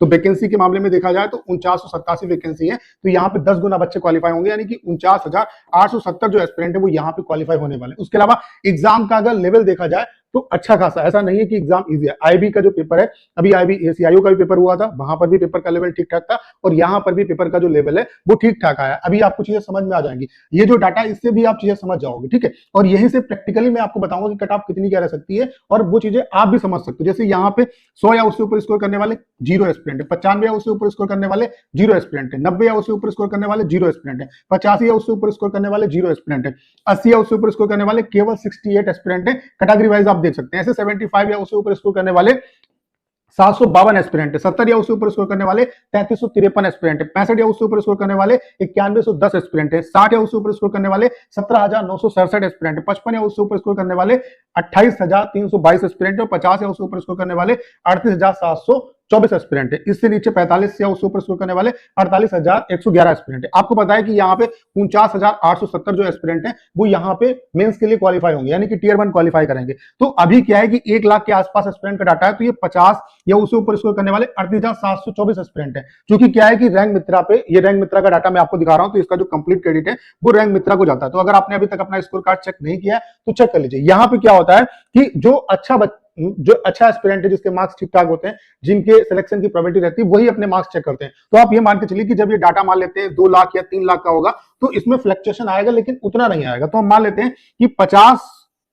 तो वैकेंसी के मामले में देखा जाए तो 4987 वैकेंसी है, तो यहाँ पे 10 गुना बच्चे क्वालिफाई होंगे, यानी कि 49,870 जो एस्पिरेंट है वो यहाँ पे क्वालिफाई होने वाले हैं। उसके अलावा एग्जाम का अगर लेवल देखा जाए तो अच्छा खासा, ऐसा नहीं है कि एग्जाम इजी है। आईबी का जो पेपर है, अभी आईबी एसीआईओ का भी पेपर हुआ था, वहां पर भी पेपर का लेवल ठीक ठाक था, और यहाँ पर भी पेपर का जो लेवल है वो ठीक ठाक आया। अभी आपको चीजें समझ में आ जाएंगी, ये जो डाटा इससे भी आप चीजें समझ जाओगे, ठीक है। और यहीं से प्रैक्टिकली मैं आपको बताऊंगा कि कट ऑफ कितनी क्या रह सकती है, और वो चीजें आप भी समझ सकते हो। जैसे यहाँ पे 100 या उससे ऊपर स्कोर करने वाले 0 एस्पिरेंट है, 95 या उससे ऊपर स्कोर करने वाले 0 एस्पिरेंट है, 90 या उससे ऊपर स्कोर करने वाले 0 एस्पिरेंट है, 85 या उससे ऊपर स्कोर करने वाले 0 एस्पिरेंट है, 80 या उससे ऊपर स्कोर करने वाले केवल 68 एस्पिरेंट है। कैटेगरी वाइज आप देख सकते हैं, ऐसे 75 या उससे ऊपर स्कोर करने वाले 752 एस्पिरेंट है, 70 या उससे ऊपर स्कोर करने वाले 3353 एस्पिरेंट है, 65 या उससे ऊपर स्कोर करने वाले 9110 एस्पिरेंट है, 60 या उससे ऊपर स्कोर करने वाले 17967 एस्पिरेंट है, 55 या उससे ऊपर स्कोर करने वाले 28322 एस्पिरेंट है, 50 या उससे ऊपर स्कोर करने वाले 38724 एस्पिरेंट है। इससे नीचे 45 या उससे ऊपर स्कोर करने वाले 48111 एस्पिरेंट है। आपको पता है कि यहाँ पे 49,870 जो एस्पिरेंट है वो यहाँ पे मेंस के लिए क्वालिफाई होंगे, यानी कि टियर 1 क्वालिफाई करेंगे। तो अभी क्या है कि 1 लाख के आसपास एस्पिरेंट का डाटा है, तो ये 50 या उससे ऊपर स्कोर करने वाले 38,724 एस्पिरेंट है। क्योंकि क्या है कि रैंक मित्रा पे, ये रैंक मित्रा का डाटा मैं आपको दिखा रहा हूं, तो इसका जो कंप्लीट क्रेडिट है वो रैंक मित्रा को जाता है। तो अगर आपने अभी तक अपना स्कोर कार्ड चेक नहीं किया है तो चेक कर लीजिए। यहाँ पे क्या होता है कि जो अच्छा एस्पिरेंट है, जिसके मार्क्स ठीक ठाक होते हैं, जिनके सिलेक्शन की प्रोबेबिलिटी रहती है, वही अपने मार्क्स चेक करते हैं। तो आप ये मान के चलिए कि जब ये डाटा मान लेते हैं 2 लाख या 3 लाख का होगा तो इसमें फ्लक्चुएशन आएगा, लेकिन उतना नहीं आएगा। तो हम मान लेते हैं कि 50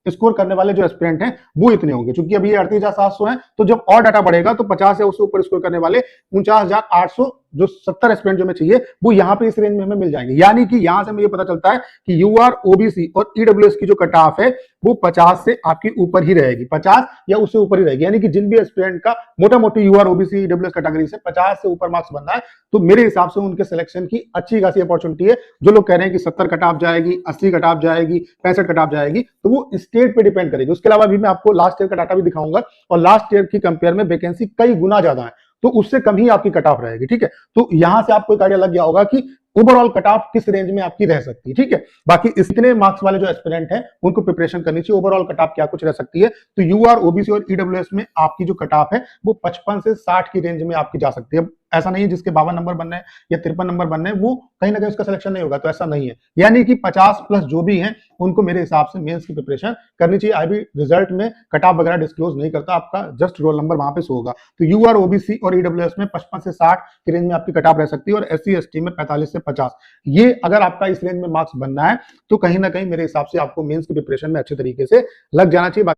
स्कोर करने वाले जो एस्पिरेंट हैं वो इतने होंगे। क्योंकि अभी 38,700 है, तो जब और डाटा बढ़ेगा तो 50 या उससे ऊपर स्कोर करने वाले 49,800 जो 70 एस्पिरेंट जो हमें चाहिए वो यहाँ पे इस रेंज में हमें मिल जाएंगे। यानी कि यहां से हमें ये पता चलता है कि यूआर, ओबीसी और ईडब्ल्यूएस की जो कट ऑफ है वो 50 से आपकी ऊपर ही रहेगी, 50 या उससे ऊपर ही रहेगी। यानी कि जिन भी एस्पिरेंट का मोटा मोटी यूआर, ओबीसी, ईडब्ल्यूएस कैटेगरी से 50 से ऊपर मार्क्स बनना है, तो मेरे हिसाब से उनके सिलेक्शन की अच्छी खासी अपॉर्चुनिटी है। जो लोग कह रहे हैं कि 70 कट ऑफ जाएगी, 80 कट ऑफ जाएगी, 65 कट ऑफ जाएगी, तो वो स्टेट पे डिपेंड करेगी। उसके अलावा भी मैं आपको लास्ट ईयर का डाटा भी दिखाऊंगा, और लास्ट ईयर की कंपेयर में वैकेंसी कई गुना ज्यादा है, तो उससे कम ही आपकी कट ऑफ रहेगी, ठीक है। तो यहां से आपको एक आइडिया लग गया होगा कि ओवरऑल कट ऑफ किस रेंज में आपकी रह सकती है, ठीक है। बाकी इतने मार्क्स वाले जो एस्पिरेंट हैं उनको प्रिपरेशन करनी चाहिए। ओवरऑल कट ऑफ क्या कुछ रह सकती है, तो यूआर, ओबीसी और ईडब्ल्यूएस में आपकी जो कट ऑफ है वो 55 से 60 की रेंज में आपकी जा सकती है। ऐसा नहीं है जिसके 52 नंबर बनने हैं या 53 नंबर बनने हैं वो कहीं ना कहीं उसका सिलेक्शन नहीं होगा, तो ऐसा नहीं है। यानी कि 50 प्लस जो भी हैं उनको मेरे हिसाब से मेंस की प्रिपरेशन करनी चाहिए। आईबी रिजल्ट में कट ऑफ वगैरह डिस्क्लोज नहीं करता, आपका जस्ट रोल नंबर वहां पे शो होगा। तो यूआर, ओबीसी और ईडब्ल्यूएस में 55 से 60 की रेंज में आपकी कट ऑफ रह सकती है, और एससी एसटी में 45 से 50। ये अगर आपका इस रेंज में मार्क्स बनना है तो कहीं ना कहीं मेरे हिसाब से आपको मेंस की प्रिपरेशन में अच्छे तरीके से लग जाना चाहिए।